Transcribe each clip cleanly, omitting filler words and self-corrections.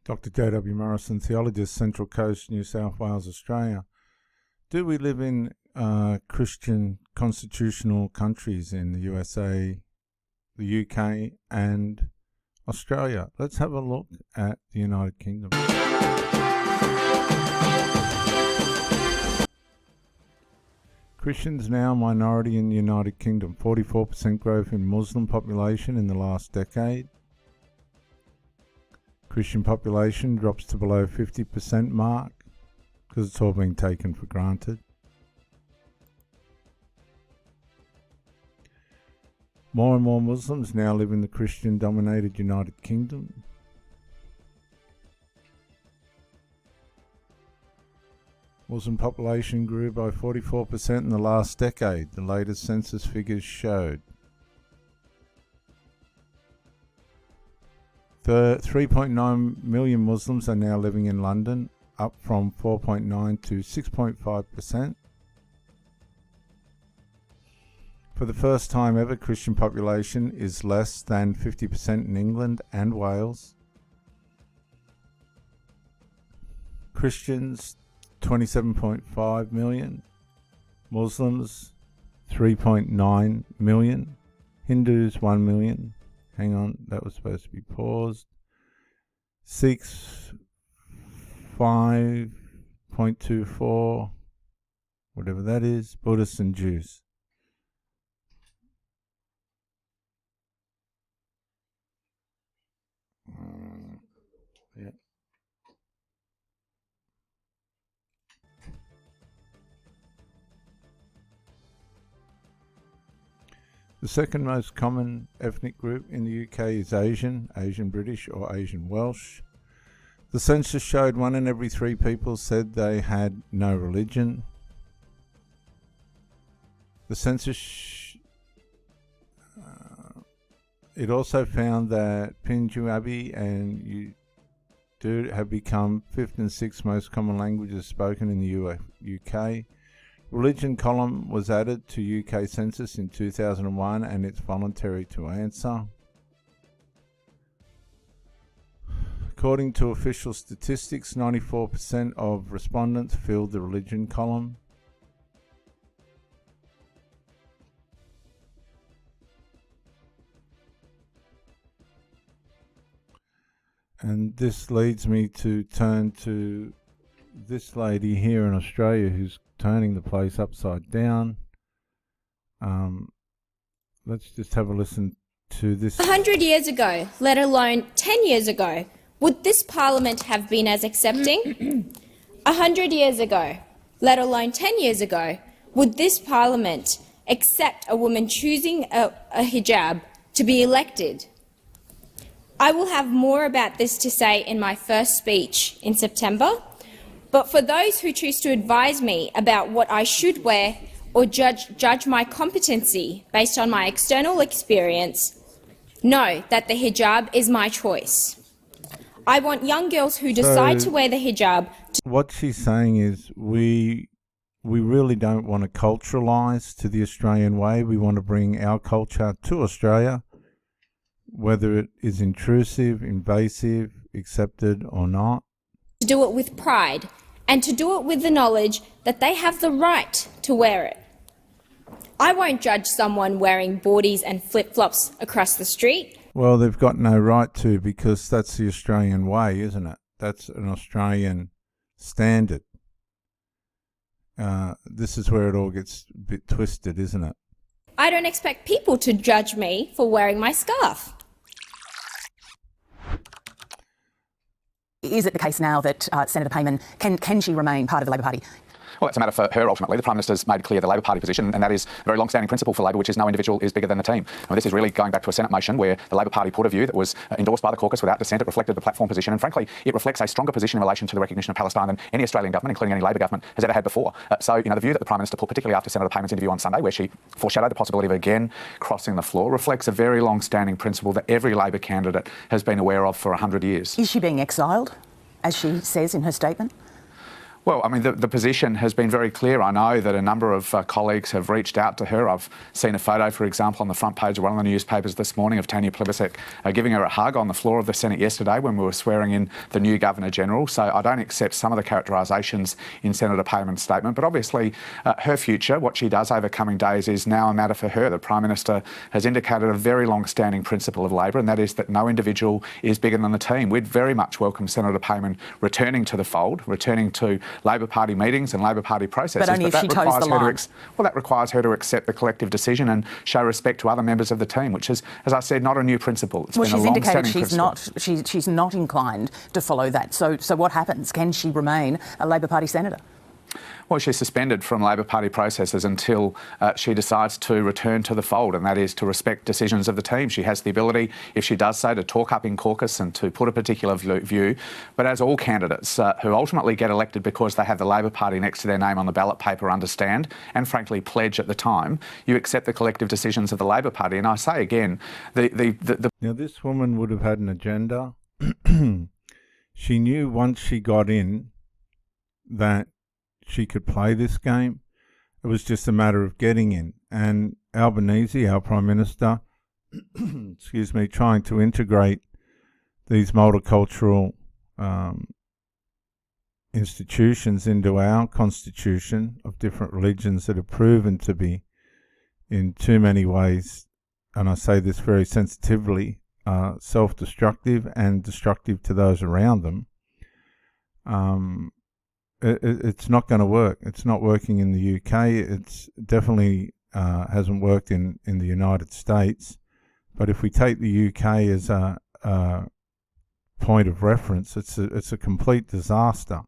Dr. J.W. Morrison, theologist, Central Coast, New South Wales, Australia. Do we live in Christian constitutional countries in the USA, the UK and Australia? Let's have a look at the United Kingdom. Christians now a minority in the United Kingdom. 44% growth in Muslim population in the last decade. Christian population drops to below 50% mark because it's all been taken for granted. More and more Muslims now live in the Christian-dominated United Kingdom. Muslim population grew by 44% in the last decade, the latest census figures showed. 3.9 million Muslims are now living in London, up from 4.9 to 6.5%. For the first time ever, Christian population is less than 50% in England and Wales. Christians, 27.5 million. Muslims, 3.9 million. Hindus, 1 million. Hang on, that was supposed to be paused. Sikhs, 5.24, whatever that is. Buddhists and Jews. Yeah. The second most common ethnic group in the UK is Asian British or Asian Welsh. The census showed 1 in every 3 people said they had no religion. The census it also found that Punjabi and Urdu have become 5th and 6th most common languages spoken in the UK. Religion column was added to UK census in 2001 and it's voluntary to answer. According to official statistics, 94% of respondents filled the religion column. And this leads me to turn to this lady here in Australia who's turning the place upside down. Let's just have a listen to this. 100 years ago, let alone 10 years ago, would this parliament have been as accepting? 100 years ago, let alone 10 years ago, would this parliament accept a woman choosing a hijab to be elected? I will have more about this to say in my first speech in September, but for those who choose to advise me about what I should wear or judge my competency based on my external experience, know that the hijab is my choice. I want young girls who decide to wear the hijab to... What she's saying is we really don't want to culturalise to the Australian way. We want to bring our culture to Australia, whether it is intrusive, invasive, accepted or not. To do it with pride and to do it with the knowledge that they have the right to wear it. I won't judge someone wearing boardies and flip-flops across the street. Well, they've got no right to, because that's the Australian way, isn't it? That's an Australian standard. This is where it all gets a bit twisted, isn't it? I don't expect people to judge me for wearing my scarf. Is it the case now that Senator Payman, can she remain part of the Labor Party? Well, it's a matter for her ultimately. The Prime Minister's made clear the Labor Party position, and that is a very long-standing principle for Labor, which is no individual is bigger than the team. I mean, this is really going back to a Senate motion where the Labor Party put a view that was endorsed by the caucus without dissent. It reflected the platform position, and frankly, it reflects a stronger position in relation to the recognition of Palestine than any Australian government, including any Labor government, has ever had before. So, the view that the Prime Minister put, particularly after Senator Payman's interview on Sunday, where she foreshadowed the possibility of again crossing the floor, reflects a very long-standing principle that every Labor candidate has been aware of for 100 years. Is she being exiled, as she says in her statement? Well, I mean, the position has been very clear. I know that a number of colleagues have reached out to her. I've seen a photo, for example, on the front page of one of the newspapers this morning of Tanya Plibersek giving her a hug on the floor of the Senate yesterday when we were swearing in the new Governor-General. So I don't accept some of the characterisations in Senator Payman's statement. But obviously, her future, what she does over coming days, is now a matter for her. The Prime Minister has indicated a very long-standing principle of Labor, and that is that no individual is bigger than the team. We'd very much welcome Senator Payman returning to the fold, returning to Labor Party meetings and Labor Party processes. But only if she toes the line. That requires her to accept the collective decision and show respect to other members of the team, which is, as I said, not a new principle. It's been a long-standing principle. She's not inclined to follow that. So what happens? Can she remain a Labor Party senator? Well, she's suspended from Labor Party processes until she decides to return to the fold, and that is to respect decisions of the team. She has the ability, if she does so, to talk up in caucus and to put a particular view. But as all candidates who ultimately get elected because they have the Labor Party next to their name on the ballot paper understand, and frankly pledge at the time, you accept the collective decisions of the Labor Party. And I say again, Now, this woman would have had an agenda. She knew once she got in that she could play this game. It was just a matter of getting in. And Albanese, our Prime Minister, excuse me, trying to integrate these multicultural institutions into our constitution of different religions that have proven to be, in too many ways, and I say this very sensitively, self-destructive and destructive to those around them. It's not going to work. It's not working in the UK. It's definitely hasn't worked in the United States. But if we take the UK as a point of reference, it's a complete disaster.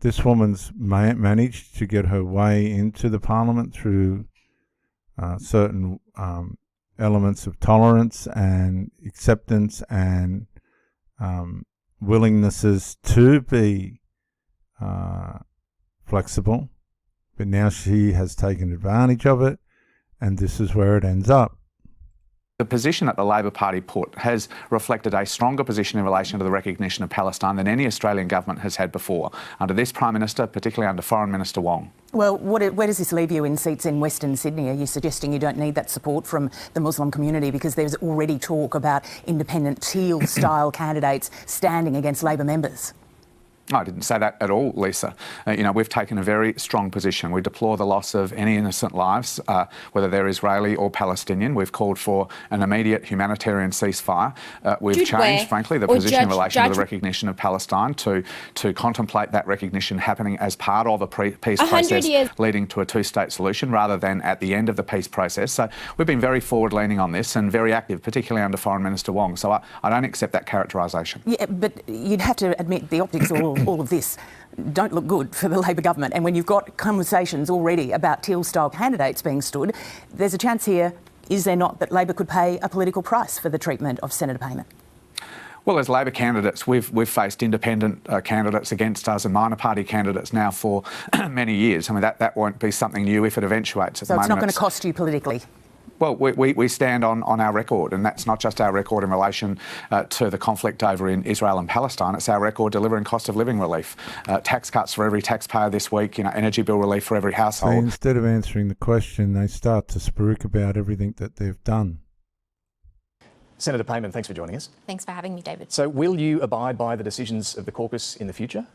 This woman's managed to get her way into the Parliament through certain elements of tolerance and acceptance and willingnesses to be flexible, but now she has taken advantage of it, and this is where it ends up. The position that the Labor Party put has reflected a stronger position in relation to the recognition of Palestine than any Australian government has had before, under this Prime Minister, particularly under Foreign Minister Wong. Well, where does this leave you in seats in Western Sydney? Are you suggesting you don't need that support from the Muslim community because there's already talk about independent Teal-style candidates standing against Labor members? I didn't say that at all, Lisa. We've taken a very strong position. We deplore the loss of any innocent lives, whether they're Israeli or Palestinian. We've called for an immediate humanitarian ceasefire. We've changed, frankly, the position in relation to the recognition of Palestine to contemplate that recognition happening as part of a peace process leading to a two-state solution rather than at the end of the peace process. So we've been very forward-leaning on this and very active, particularly under Foreign Minister Wong. So I don't accept that characterisation. Yeah, but you'd have to admit the optics all of this don't look good for the Labor government. And when you've got conversations already about Teal-style candidates being stood, there's a chance here, is there not, that Labor could pay a political price for the treatment of Senator Payman? Well, as Labor candidates, we've faced independent candidates against us and minor party candidates now for many years. I mean, that won't be something new if it eventuates. So it's not going to cost you politically? Well, we stand on our record, and that's not just our record in relation to the conflict over in Israel and Palestine. It's our record delivering cost of living relief, tax cuts for every taxpayer this week, energy bill relief for every household. So instead of answering the question, they start to spruik about everything that they've done. Senator Payman, thanks for joining us. Thanks for having me, David. So will you abide by the decisions of the caucus in the future?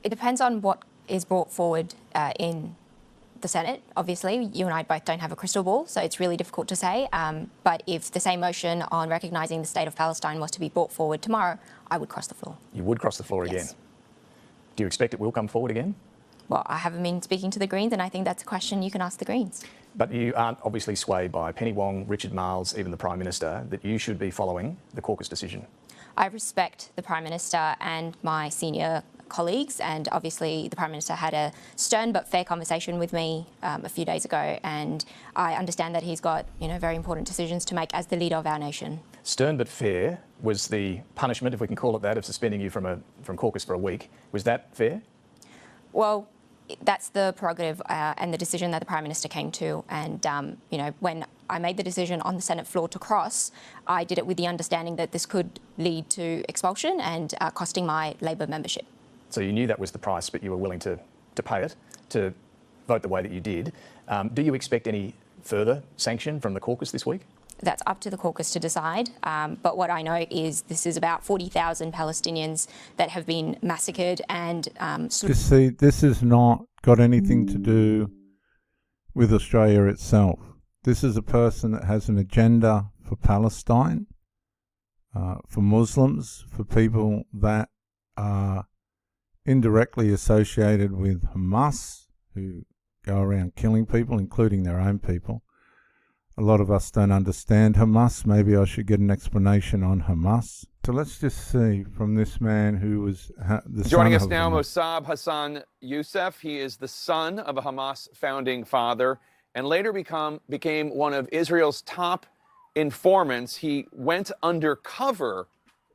It depends on what is brought forward in the Senate. Obviously, you and I both don't have a crystal ball, so it's really difficult to say. But if the same motion on recognising the state of Palestine was to be brought forward tomorrow, I would cross the floor. You would cross the floor again? Do you expect it will come forward again? Well, I haven't been speaking to the Greens, and I think that's a question you can ask the Greens. But you aren't obviously swayed by Penny Wong, Richard Marles, even the Prime Minister, that you should be following the caucus decision? I respect the Prime Minister and my senior colleagues, and obviously the Prime Minister had a stern but fair conversation with me a few days ago, and I understand that he's got very important decisions to make as the leader of our nation. Stern but fair was the punishment, if we can call it that, of suspending you from caucus for a week. Was that fair? Well, that's the prerogative and the decision that the Prime Minister came to, and when I made the decision on the Senate floor to cross, I did it with the understanding that this could lead to expulsion and costing my Labor membership. So you knew that was the price, but you were willing to pay it, to vote the way that you did. Do you expect any further sanction from the caucus this week? That's up to the caucus to decide. But what I know is this is about 40,000 Palestinians that have been massacred and... You see, this has not got anything to do with Australia itself. This is a person that has an agenda for Palestine, for Muslims, for people that are indirectly associated with Hamas, who go around killing people, including their own people. A lot of us don't understand Hamas. Maybe I should get an explanation on Hamas. So let's just see from this man who was the Joining son us of now, Hamas. Mossab Hassan Youssef. He is the son of a Hamas founding father and later became one of Israel's top informants. He went undercover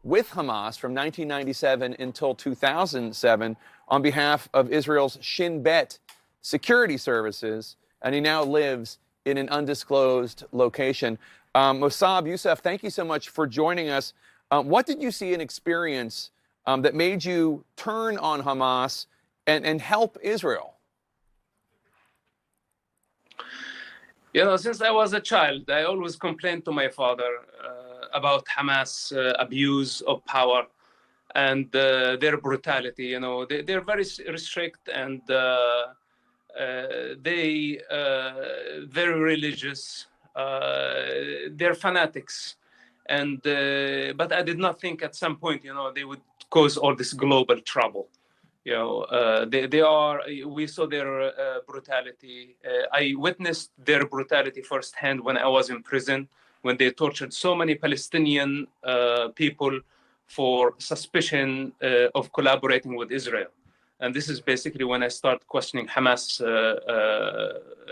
with Hamas from 1997 until 2007 on behalf of Israel's Shin Bet security services, and he now lives in an undisclosed location. Mossab Youssef, thank you so much for joining us. What did you see and experience that made you turn on Hamas and help Israel? You know, since I was a child, I always complained to my father about Hamas abuse of power and their brutality. You know, they're very strict and they very religious. They're fanatics, and but I did not think at some point, you know, they would cause all this global trouble. You know, they are. We saw their brutality. I witnessed their brutality firsthand when I was in prison, when they tortured so many Palestinian people for suspicion of collaborating with Israel. And this is basically when I start questioning Hamas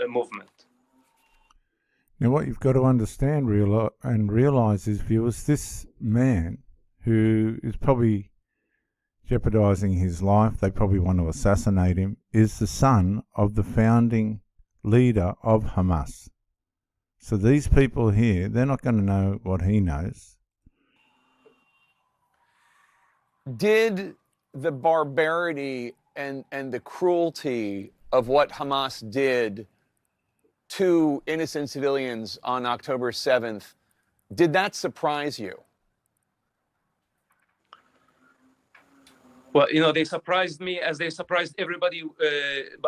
movement. Now, what you've got to understand and realize is, viewers, this man who is probably jeopardizing his life, they probably want to assassinate him, is the son of the founding leader of Hamas. So these people here, they're not going to know what he knows. Did the barbarity and the cruelty of what Hamas did to innocent civilians on October 7th, did that surprise you? Well, you know, they surprised me as they surprised everybody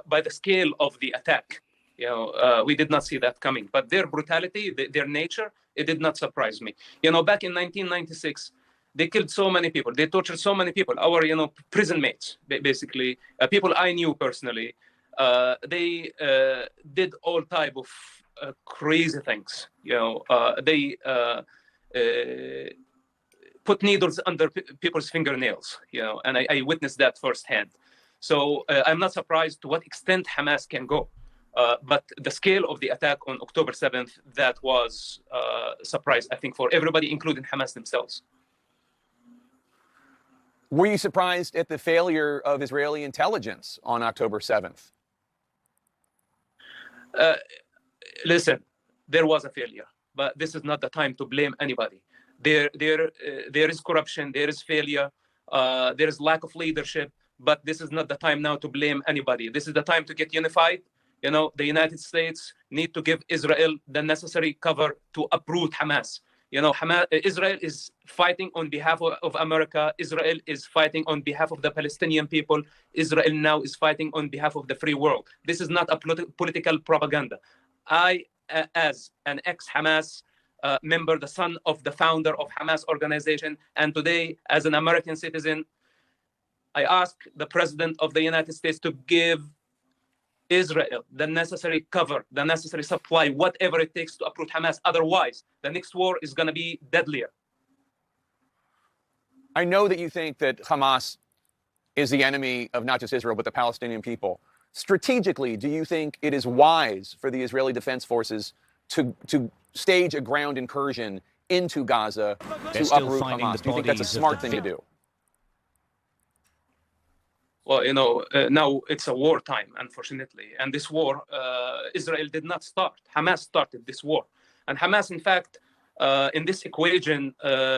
by the scale of the attack. You know, we did not see that coming. But their brutality, their nature, it did not surprise me. You know, back in 1996, they killed so many people. They tortured so many people. Our, you know, prison mates, basically, people I knew personally. They did all type of crazy things. You know, they put needles under people's fingernails, you know, and I witnessed that firsthand. So I'm not surprised to what extent Hamas can go. But the scale of the attack on October 7th, that was a surprise, I think, for everybody, including Hamas themselves. Were you surprised at the failure of Israeli intelligence on October 7th? Listen, there was a failure, but this is not the time to blame anybody. There is corruption, there is failure, there is lack of leadership, but this is not the time now to blame anybody. This is the time to get unified. You know, the United States need to give Israel the necessary cover to uproot Hamas. You know, Israel is fighting on behalf of America. Israel is fighting on behalf of the Palestinian people. Israel now is fighting on behalf of the free world. This is not a political propaganda. I, as an ex-Hamas member, the son of the founder of Hamas organization, and today as an American citizen, I ask the President of the United States to give Israel the necessary cover, the necessary supply, whatever it takes to uproot Hamas. Otherwise, the next war is going to be deadlier. I know that you think that Hamas is the enemy of not just Israel, but the Palestinian people. Strategically, do you think it is wise for the Israeli Defense Forces to stage a ground incursion into Gaza to uproot Hamas? Do you think that's a smart thing to do? Well, you know, now it's a wartime, unfortunately. And this war, Israel did not start. Hamas started this war. And Hamas, in fact, in this equation,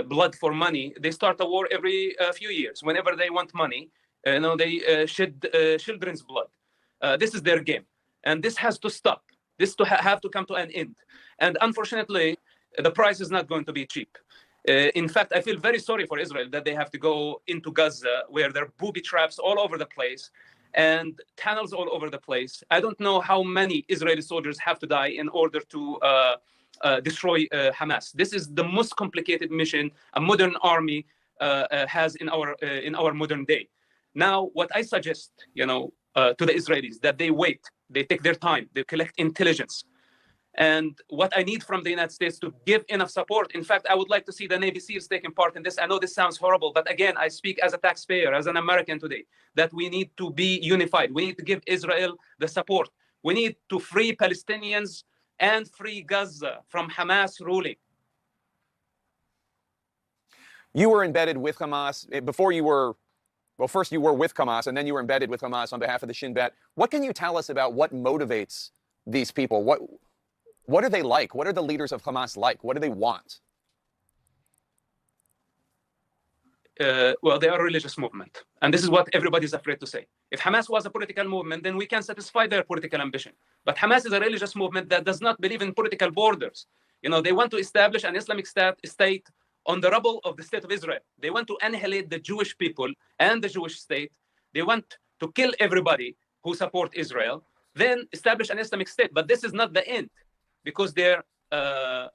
blood for money, they start a war every few years. Whenever they want money, They shed children's blood. This is their game, and this has to stop. This have to come to an end. And unfortunately, the price is not going to be cheap. In fact, I feel very sorry for Israel that they have to go into Gaza, where there are booby traps all over the place and tunnels all over the place. I don't know how many Israeli soldiers have to die in order to destroy Hamas. This is the most complicated mission a modern army has in our modern day. Now, what I suggest, to the Israelis, that they wait, they take their time, they collect intelligence. And what I need from the United States to give enough support. In fact, I would like to see the Navy SEALs taking part in this. I know this sounds horrible, but again, I speak as a taxpayer, as an American today, that we need to be unified. We need to give Israel the support. We need to free Palestinians and free Gaza from Hamas ruling. You were embedded with Hamas before you were, well, first you were with Hamas, and then you were embedded with Hamas on behalf of the Shin Bet. What can you tell us about what motivates these people? What are they like? What are the leaders of Hamas like? What do they want? Well, they are a religious movement. And this is what everybody's afraid to say. If Hamas was a political movement, then we can satisfy their political ambition. But Hamas is a religious movement that does not believe in political borders. They want to establish an Islamic state on the rubble of the state of Israel. They want to annihilate the Jewish people and the Jewish state. They want to kill everybody who support Israel, then establish an Islamic state. But this is not the end, because their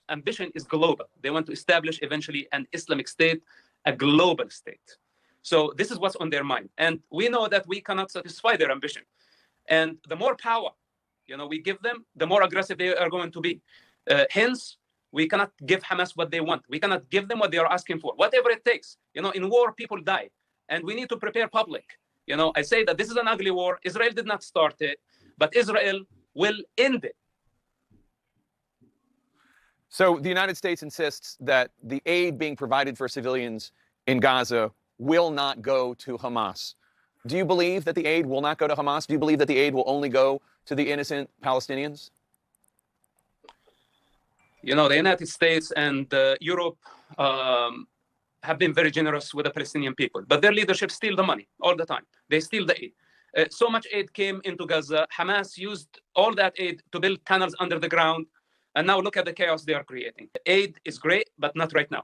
ambition is global. They want to establish eventually an Islamic state, a global state. So this is what's on their mind. And we know that we cannot satisfy their ambition. And the more power, we give them, the more aggressive they are going to be. Hence, we cannot give Hamas what they want. We cannot give them what they are asking for, whatever it takes. In war, people die. And we need to prepare public. I say that this is an ugly war. Israel did not start it, but Israel will end it. So the United States insists that the aid being provided for civilians in Gaza will not go to Hamas. Do you believe that the aid will not go to Hamas? Do you believe that the aid will only go to the innocent Palestinians? The United States and Europe have been very generous with the Palestinian people, but their leadership steal the money all the time. They steal the aid. So much aid came into Gaza. Hamas used all that aid to build tunnels under the ground. And now look at the chaos they are creating. Aid is great, but not right now.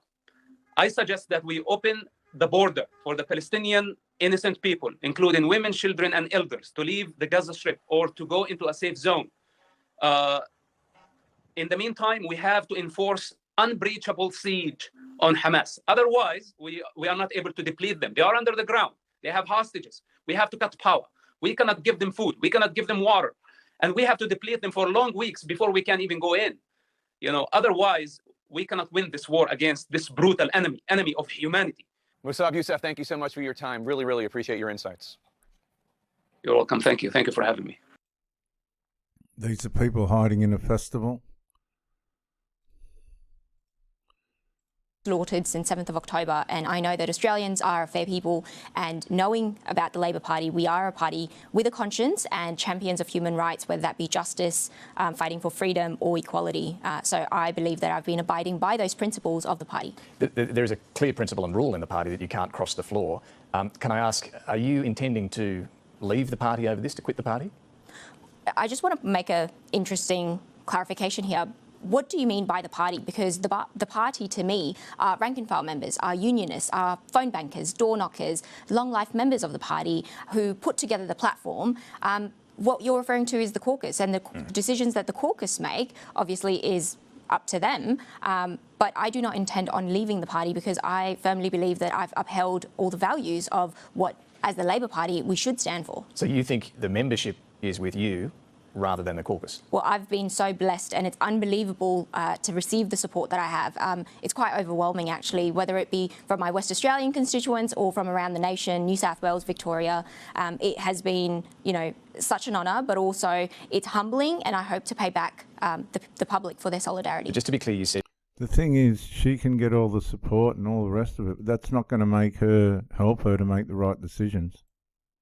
I suggest that we open the border for the Palestinian innocent people, including women, children, and elders, to leave the Gaza Strip or to go into a safe zone. In the meantime, we have to enforce unbreachable siege on Hamas. Otherwise, we are not able to deplete them. They are under the ground. They have hostages. We have to cut power. We cannot give them food. We cannot give them water. And we have to deplete them for long weeks before we can even go in. Otherwise, we cannot win this war against this brutal enemy of humanity. Musab Youssef, thank you so much for your time. Really, really appreciate your insights. You're welcome. Thank you. Thank you for having me. These are people hiding in a festival. Slaughtered since 7th of October, and I know that Australians are a fair people, and knowing about the Labor Party, we are a party with a conscience and champions of human rights, whether that be justice, fighting for freedom or equality. So I believe that I've been abiding by those principles of the party. There is a clear principle and rule in the party that you can't cross the floor. Can I ask, are you intending to leave the party over this, to quit the party? I just want to make an interesting clarification here. What do you mean by the party? Because the party, to me, are rank-and-file members, are unionists, are phone bankers, door knockers, long-life members of the party who put together the platform. What you're referring to is the caucus, and the decisions that the caucus make, obviously, is up to them. But I do not intend on leaving the party, because I firmly believe that I've upheld all the values of what, as the Labor Party, we should stand for. So you think the membership is with you rather than the caucus? Well, I've been so blessed, and it's unbelievable to receive the support that I have. It's quite overwhelming, actually, whether it be from my West Australian constituents or from around the nation, New South Wales, Victoria. It has been, such an honour, but also it's humbling, and I hope to pay back the public for their solidarity. But just to be clear, you said... The thing is, she can get all the support and all the rest of it, but that's not going to help her to make the right decisions.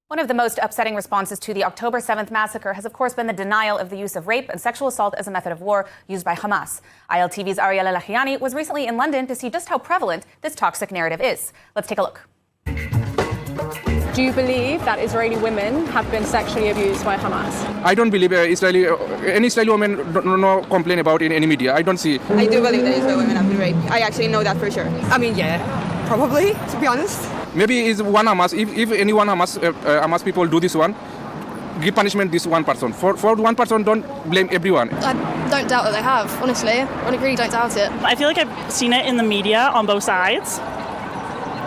One of the most upsetting responses to the October 7th massacre has, of course, been the denial of the use of rape and sexual assault as a method of war used by Hamas. ILTV's Ariel El-Lahiani was recently in London to see just how prevalent this toxic narrative is. Let's take a look. Do you believe that Israeli women have been sexually abused by Hamas? I don't believe any Israeli women don't complain about in any media. I don't see. I do believe that Israeli women have been raped. I actually know that for sure. I mean, yeah, probably, to be honest. Maybe it's one Hamas. If any one Hamas people do this one, give punishment this one person. For one person, don't blame everyone. I don't doubt that they have, honestly. I really don't doubt it. I feel like I've seen it in the media on both sides,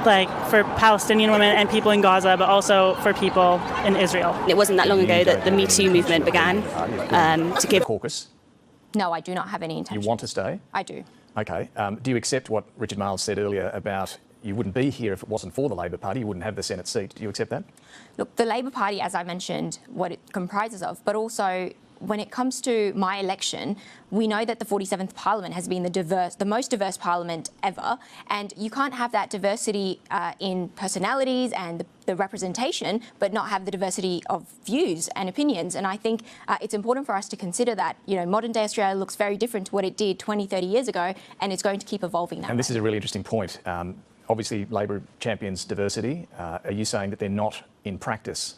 like for Palestinian women and people in Gaza, but also for people in Israel. It wasn't that long ago that the Me Too movement began to give... Caucus? No, I do not have any intention. You want to stay? I do. Okay. Do you accept what Richard Marles said earlier about you wouldn't be here if it wasn't for the Labor Party, you wouldn't have the Senate seat? Do you accept that? Look, the Labor Party, as I mentioned, what it comprises of, but also when it comes to my election, we know that the 47th Parliament has been the most diverse parliament ever, and you can't have that diversity in personalities and the representation, but not have the diversity of views and opinions. And I think it's important for us to consider that, you know, modern day Australia looks very different to what it did 20, 30 years ago, and it's going to keep evolving that way. And this is a really interesting point. Obviously, Labor champions diversity. Are you saying that they're not, in practice,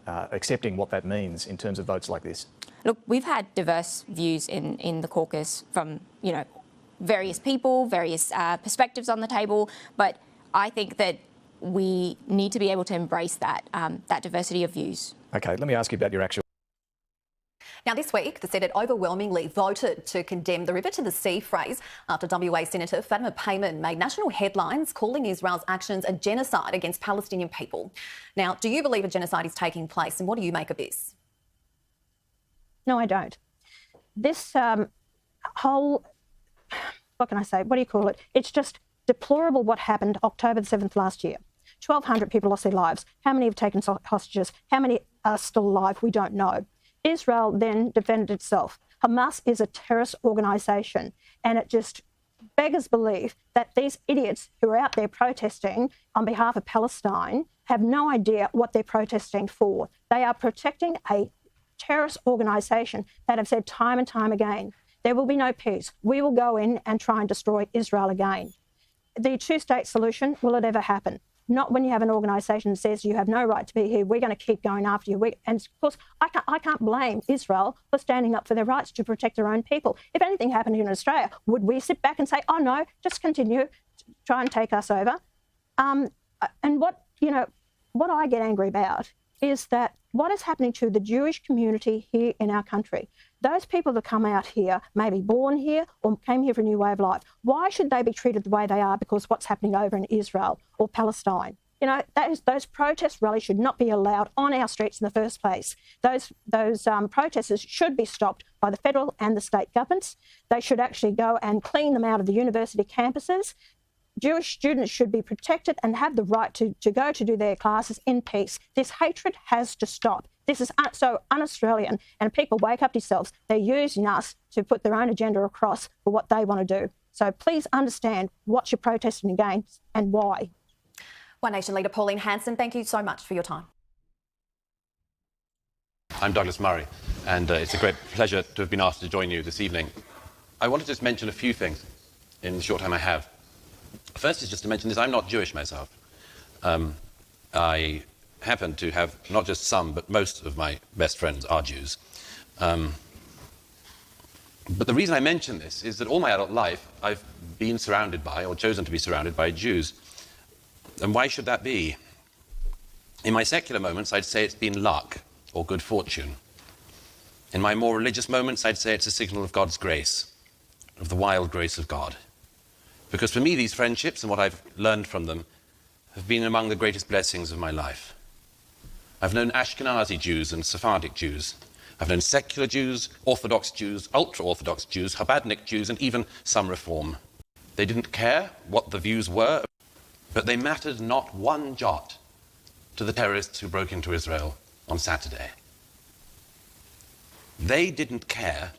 accepting what that means in terms of votes like this? Look, we've had diverse views in the caucus from, you know, various people, various perspectives on the table, but I think that we need to be able to embrace that, that diversity of views. Okay, let me ask you about your actual... Now, this week, the Senate overwhelmingly voted to condemn the river to the sea phrase after WA Senator Fatima Payman made national headlines calling Israel's actions a genocide against Palestinian people. Now, do you believe a genocide is taking place, and what do you make of this? No, I don't. This whole, what can I say, what do you call it? It's just deplorable what happened October the 7th last year. 1,200 people lost their lives. How many have taken hostages? How many are still alive? We don't know. Israel then defended itself. Hamas is a terrorist organisation, and it just beggars belief that these idiots who are out there protesting on behalf of Palestine have no idea what they're protesting for. They are protecting a terrorist organisation that have said time and time again, there will be no peace. We will go in and try and destroy Israel again. The two-state solution, will it ever happen? Not when you have an organisation that says you have no right to be here, we're going to keep going after you. And of course, I can't blame Israel for standing up for their rights to protect their own people. If anything happened here in Australia, would we sit back and say, oh no, just continue, try and take us over? And what I get angry about is that what is happening to the Jewish community here in our country. Those people that come out here, maybe born here or came here for a new way of life, why should they be treated the way they are because what's happening over in Israel or Palestine? You know, those protest rallies should not be allowed on our streets in the first place. Those protesters should be stopped by the federal and the state governments. They should actually go and clean them out of the university campuses. Jewish students should be protected and have the right to go to do their classes in peace. This hatred has to stop. This is so un-Australian, and people wake up yourselves. They're using us to put their own agenda across for what they want to do. So please understand what you're protesting against and why. One Nation leader Pauline Hanson, thank you so much for your time. I'm Douglas Murray, and it's a great pleasure to have been asked to join you this evening. I want to just mention a few things in the short time I have. First is just to mention this, I'm not Jewish myself. I happen to have not just some, but most of my best friends are Jews. But the reason I mention this is that all my adult life I've been surrounded by, or chosen to be surrounded by, Jews. And why should that be? In my secular moments, I'd say it's been luck or good fortune. In my more religious moments, I'd say it's a signal of God's grace, of the wild grace of God. Because for me, these friendships and what I've learned from them have been among the greatest blessings of my life. I've known Ashkenazi Jews and Sephardic Jews. I've known secular Jews, Orthodox Jews, ultra-Orthodox Jews, Chabadnik Jews, and even some Reform. They didn't care what the views were, but they mattered not one jot to the terrorists who broke into Israel on Saturday. They didn't care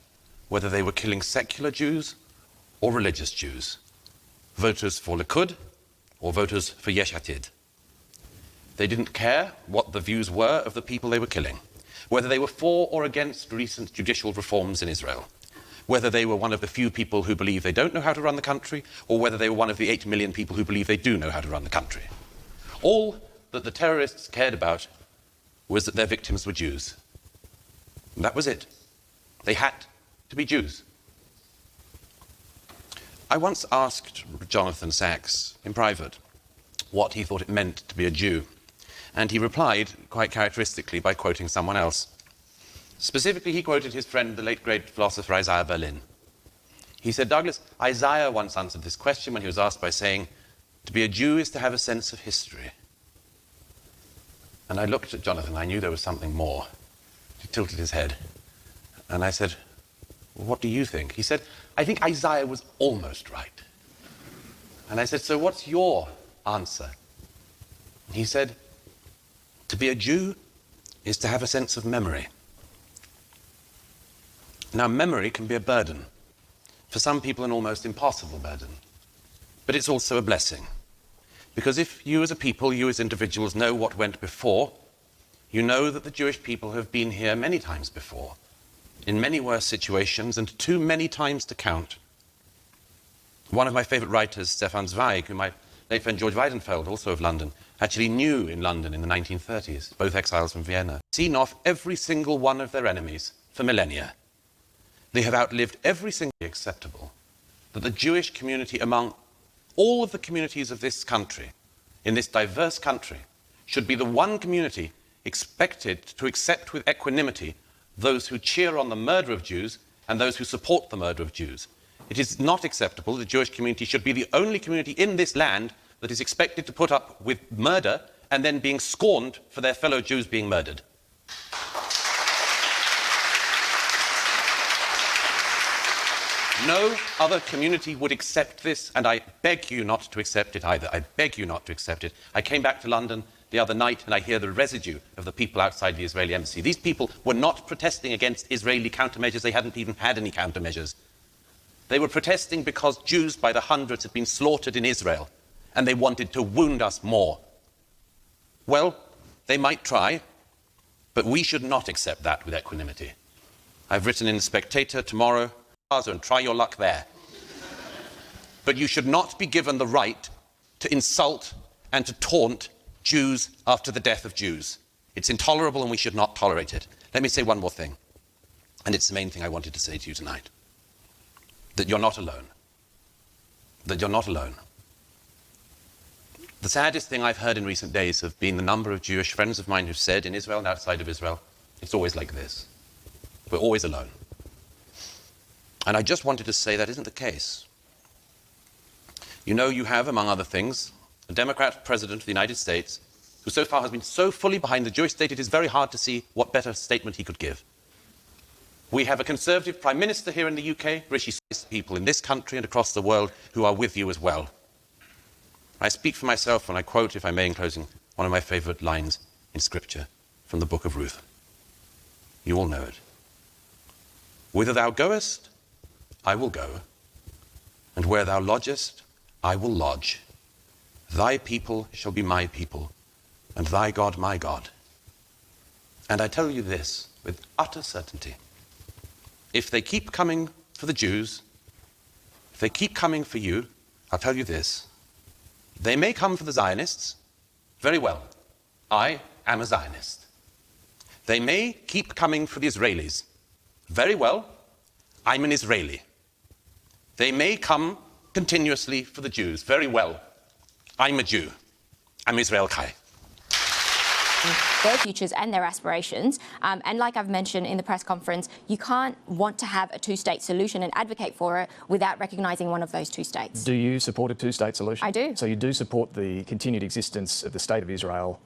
whether they were killing secular Jews or religious Jews, voters for Likud or voters for Yesh Atid. They didn't care what the views were of the people they were killing, whether they were for or against recent judicial reforms in Israel, whether they were one of the few people who believe they don't know how to run the country, or whether they were one of the 8 million people who believe they do know how to run the country. All that the terrorists cared about was that their victims were Jews. And that was it. They had to be Jews. I once asked Jonathan Sacks in private what he thought it meant to be a Jew, and he replied quite characteristically by quoting someone else. Specifically, he quoted his friend, the late great philosopher Isaiah Berlin. He said, Douglas, Isaiah once answered this question when he was asked by saying, to be a Jew is to have a sense of history. And I looked at Jonathan, I knew there was something more. He tilted his head. And I said, well, what do you think? He said, I think Isaiah was almost right. And I said, so what's your answer? And he said, to be a Jew is to have a sense of memory. Now, memory can be a burden. For some people, an almost impossible burden. But it's also a blessing. Because if you as a people, you as individuals, know what went before, you know that the Jewish people have been here many times before, in many worse situations, and too many times to count. One of my favourite writers, Stefan Zweig, who my late friend George Weidenfeld, also of London, actually knew in London in the 1930s, both exiles from Vienna, seen off every single one of their enemies for millennia. They have outlived every single acceptable that the Jewish community among all of the communities of this country, in this diverse country, should be the one community expected to accept with equanimity those who cheer on the murder of Jews and those who support the murder of Jews. It is not acceptable that the Jewish community should be the only community in this land that is expected to put up with murder and then being scorned for their fellow Jews being murdered. No other community would accept this, and I beg you not to accept it either. I beg you not to accept it. I came back to London the other night and I hear the residue of the people outside the Israeli embassy. These people were not protesting against Israeli countermeasures. They hadn't even had any countermeasures. They were protesting because Jews by the hundreds had been slaughtered in Israel, and they wanted to wound us more. Well, they might try, but we should not accept that with equanimity. I've written in The Spectator tomorrow, and try your luck there. But you should not be given the right to insult and to taunt Jews after the death of Jews. It's intolerable and we should not tolerate it. Let me say one more thing, and it's the main thing I wanted to say to you tonight. That you're not alone. That you're not alone. The saddest thing I've heard in recent days have been the number of Jewish friends of mine who've said in Israel and outside of Israel, it's always like this. We're always alone. And I just wanted to say that isn't the case. You know, you have, among other things, a Democrat president of the United States who so far has been so fully behind the Jewish state it is very hard to see what better statement he could give. We have a Conservative Prime Minister here in the UK, Rishi Sunak, people in this country and across the world who are with you as well. I speak for myself when I quote, if I may in closing, one of my favourite lines in Scripture from the book of Ruth. You all know it. Whither thou goest, I will go, and where thou lodgest, I will lodge. Thy people shall be my people, and thy God my God. And I tell you this with utter certainty. If they keep coming for the Jews, if they keep coming for you, I'll tell you this. They may come for the Zionists. Very well. I am a Zionist. They may keep coming for the Israelis. Very well. I'm an Israeli. They may come continuously for the Jews. Very well. I'm a Jew. I'm Israel Chai. Their futures and their aspirations. And like I've mentioned in the press conference, you can't want to have a two-state solution and advocate for it without recognising one of those two states. Do you support a two-state solution? I do. So you do support the continued existence of the State of Israel,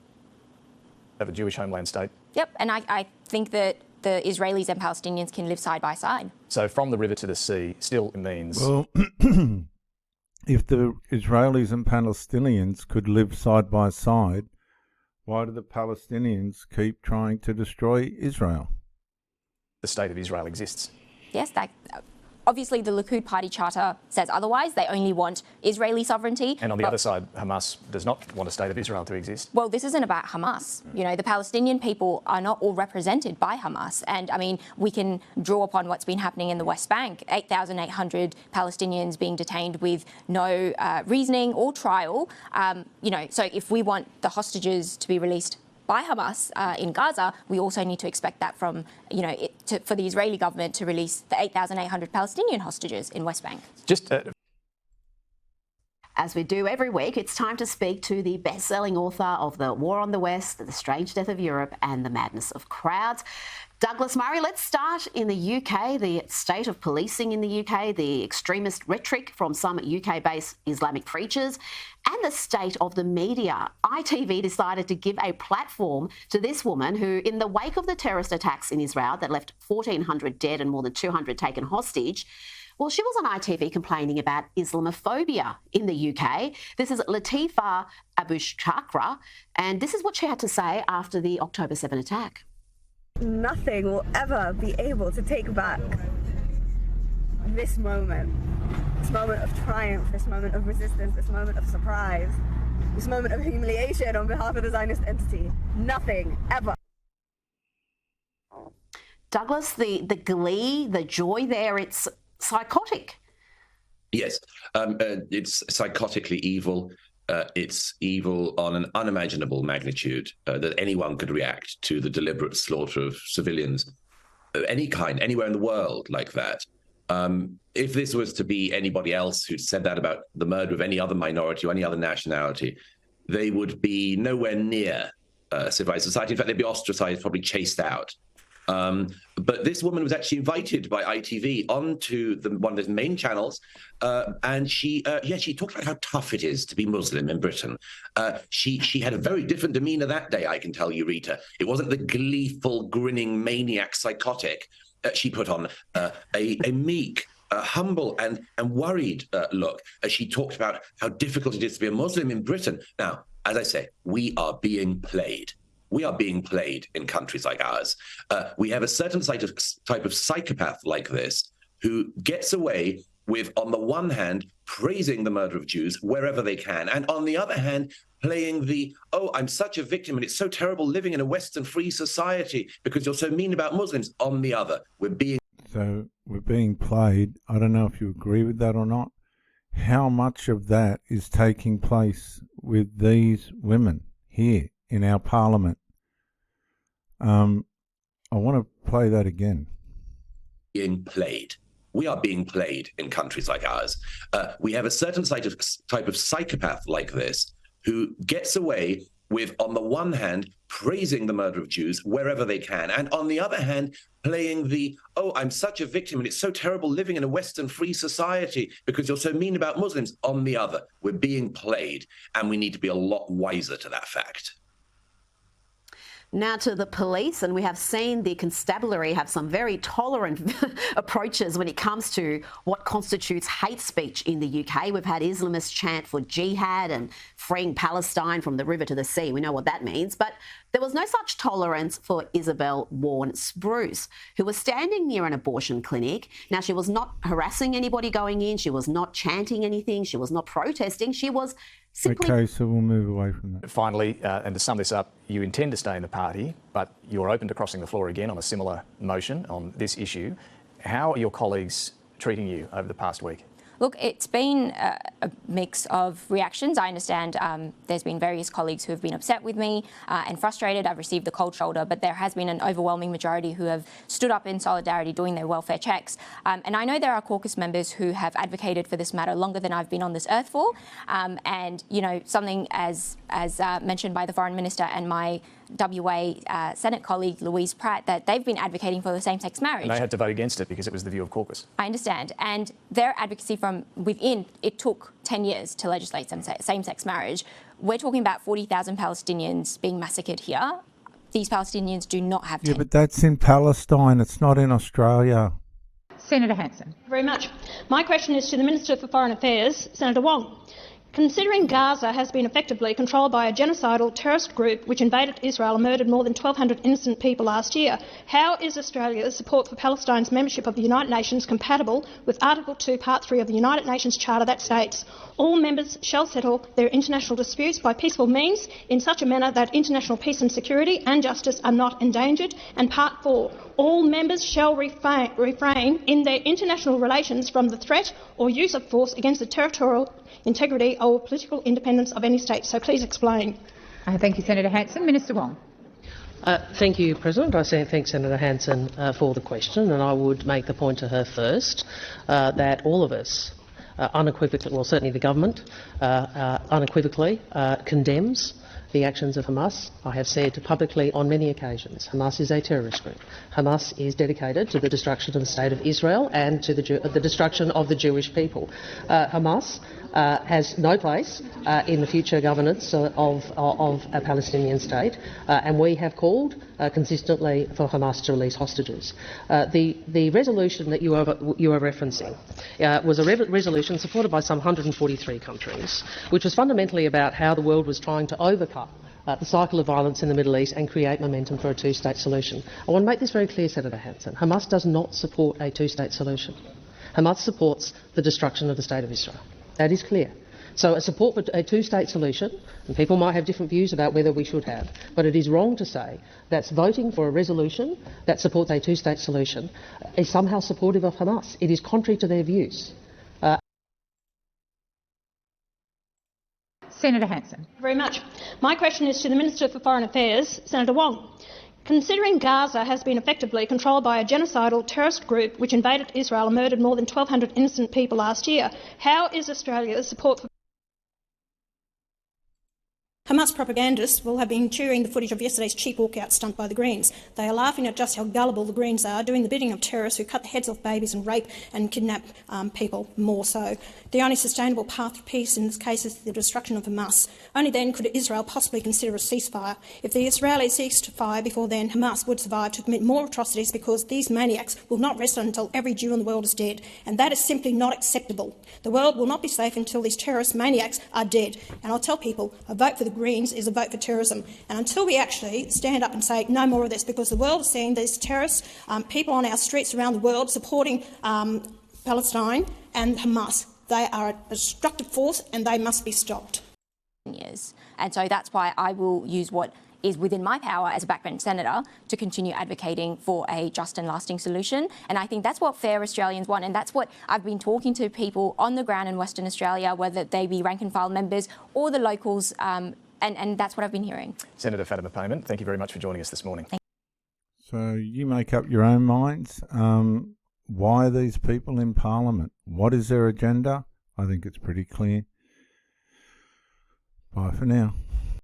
of a Jewish homeland state? Yep, and I think that the Israelis and Palestinians can live side by side. So from the river to the sea still means... Well, if the Israelis and Palestinians could live side by side, why do the Palestinians keep trying to destroy Israel? The State of Israel exists. Yes, Obviously, the Likud party charter says otherwise. They only want Israeli sovereignty. And on the other side, Hamas does not want a state of Israel to exist. Well, this isn't about Hamas. You know, the Palestinian people are not all represented by Hamas. And, I mean, we can draw upon what's been happening in the West Bank. 8,800 Palestinians being detained with no reasoning or trial. You know, so if we want the hostages to be released by Hamas in Gaza, we also need to expect that from, you know, for the Israeli government to release the 8,800 Palestinian hostages in West Bank. As we do every week, it's time to speak to the best-selling author of The War on the West, The Strange Death of Europe and The Madness of Crowds. Douglas Murray, let's start in the UK, the state of policing in the UK, the extremist rhetoric from some UK-based Islamic preachers, and the state of the media. ITV decided to give a platform to this woman who, in the wake of the terrorist attacks in Israel that left 1,400 dead and more than 200 taken hostage, well, she was on ITV complaining about Islamophobia in the UK. This is Latifa Abushakra, and this is what she had to say after the October 7 attack. Nothing will ever be able to take back this moment of triumph, this moment of resistance, this moment of surprise, this moment of humiliation on behalf of the Zionist entity. Nothing, ever. Douglas, the glee, the joy there, it's psychotic. Yes, it's psychotically evil. It's evil on an unimaginable magnitude that anyone could react to the deliberate slaughter of civilians of any kind, anywhere in the world like that. If this was to be anybody else who'd said that about the murder of any other minority or any other nationality, they would be nowhere near civilized society. In fact, they'd be ostracized, probably chased out. But this woman was actually invited by ITV onto one of those main channels, and she talked about how tough it is to be Muslim in Britain. She had a very different demeanour that day, I can tell you, Rita. It wasn't the gleeful, grinning maniac psychotic. She put on a meek, humble and worried look as she talked about how difficult it is to be a Muslim in Britain. Now, as I say, we are being played. We are being played in countries like ours. We have a certain type of psychopath like this who gets away with, on the one hand, praising the murder of Jews wherever they can, and on the other hand, playing the, oh, I'm such a victim and it's so terrible living in a Western free society because you're so mean about Muslims. On the other, we're being played. I don't know if you agree with that or not. How much of that is taking place with these women here in our parliament? I want to play that again. Being played. We are being played in countries like ours. We have a certain type of psychopath like this who gets away with, on the one hand, praising the murder of Jews wherever they can, and on the other hand, playing the, oh, I'm such a victim and it's so terrible living in a Western free society because you're so mean about Muslims. On the other, we're being played, and we need to be a lot wiser to that fact. Now to the police, and we have seen the constabulary have some very tolerant approaches when it comes to what constitutes hate speech in the UK. We've had Islamists chant for jihad and freeing Palestine from the river to the sea. We know what that means. But there was no such tolerance for Isabel Warren-Spruce, who was standing near an abortion clinic. Now, she was not harassing anybody going in. She was not chanting anything. She was not protesting. She was simply... Okay, so we'll move away from that. Finally, and to sum this up, you intend to stay in the party, but you're open to crossing the floor again on a similar motion on this issue. How are your colleagues treating you over the past week? Look, it's been a mix of reactions. I understand there's been various colleagues who have been upset with me and frustrated. I've received the cold shoulder, but there has been an overwhelming majority who have stood up in solidarity doing their welfare checks. And I know there are caucus members who have advocated for this matter longer than I've been on this earth for. And, you know, something as mentioned by the Foreign Minister and my WA Senate colleague Louise Pratt, that they've been advocating for the same-sex marriage. And they had to vote against it because it was the view of caucus. I understand. And their advocacy from within, it took 10 years to legislate same-sex marriage. We're talking about 40,000 Palestinians being massacred here. These Palestinians do not have... Yeah, but that's in Palestine. It's not in Australia. Senator Hanson. Very much. My question is to the Minister for Foreign Affairs, Senator Wong. Considering Gaza has been effectively controlled by a genocidal terrorist group which invaded Israel and murdered more than 1,200 innocent people last year, how is Australia's support for Palestine's membership of the United Nations compatible with Article 2, Part 3 of the United Nations Charter that states all members shall settle their international disputes by peaceful means in such a manner that international peace and security and justice are not endangered, and Part 4, all members shall refrain in their international relations from the threat or use of force against the territorial integrity or political independence of any state. So please explain. Thank you, Senator Hanson. Minister Wong. Thank you, President. I thank Senator Hanson for the question, and I would make the point to her first that all of us unequivocally, well certainly the government, unequivocally condemns the actions of Hamas. I have said publicly on many occasions, Hamas is a terrorist group. Hamas is dedicated to the destruction of the State of Israel and to the destruction of the Jewish people. Hamas has no place in the future governance of a Palestinian state, and we have called consistently for Hamas to release hostages. The resolution that you are referencing was a resolution supported by some 143 countries, which was fundamentally about how the world was trying to overcome the cycle of violence in the Middle East and create momentum for a two-state solution. I want to make this very clear, Senator Hanson. Hamas does not support a two-state solution. Hamas supports the destruction of the State of Israel. That is clear. So a support for a two-state solution, and people might have different views about whether we should have, but it is wrong to say that voting for a resolution that supports a two-state solution is somehow supportive of Hamas. It is contrary to their views. Senator Hanson. Very much. My question is to the Minister for Foreign Affairs, Senator Wong. Considering Gaza has been effectively controlled by a genocidal terrorist group which invaded Israel and murdered more than 1,200 innocent people last year, how is Australia's support for Hamas propagandists will have been cheering the footage of yesterday's cheap walkout stunt by the Greens. They are laughing at just how gullible the Greens are, doing the bidding of terrorists who cut the heads off babies and rape and kidnap people more so. The only sustainable path to peace in this case is the destruction of Hamas. Only then could Israel possibly consider a ceasefire. If the Israelis ceased to fire before then, Hamas would survive to commit more atrocities because these maniacs will not rest until every Jew in the world is dead. And that is simply not acceptable. The world will not be safe until these terrorist maniacs are dead. And I'll tell people, a vote for the Greens is a vote for terrorism. And until we actually stand up and say no more of this, because the world is seeing these terrorists, people on our streets around the world supporting Palestine and Hamas. They are a destructive force and they must be stopped. Years. And so that's why I will use what is within my power as a backbench senator to continue advocating for a just and lasting solution. And I think that's what fair Australians want, and that's what I've been talking to people on the ground in Western Australia, whether they be rank and file members or the locals, and that's what I've been hearing. Senator Fatima Payment, thank you very much for joining us this morning. So you make up your own minds. Why are these people in Parliament? What is their agenda? I think it's pretty clear. Bye for now.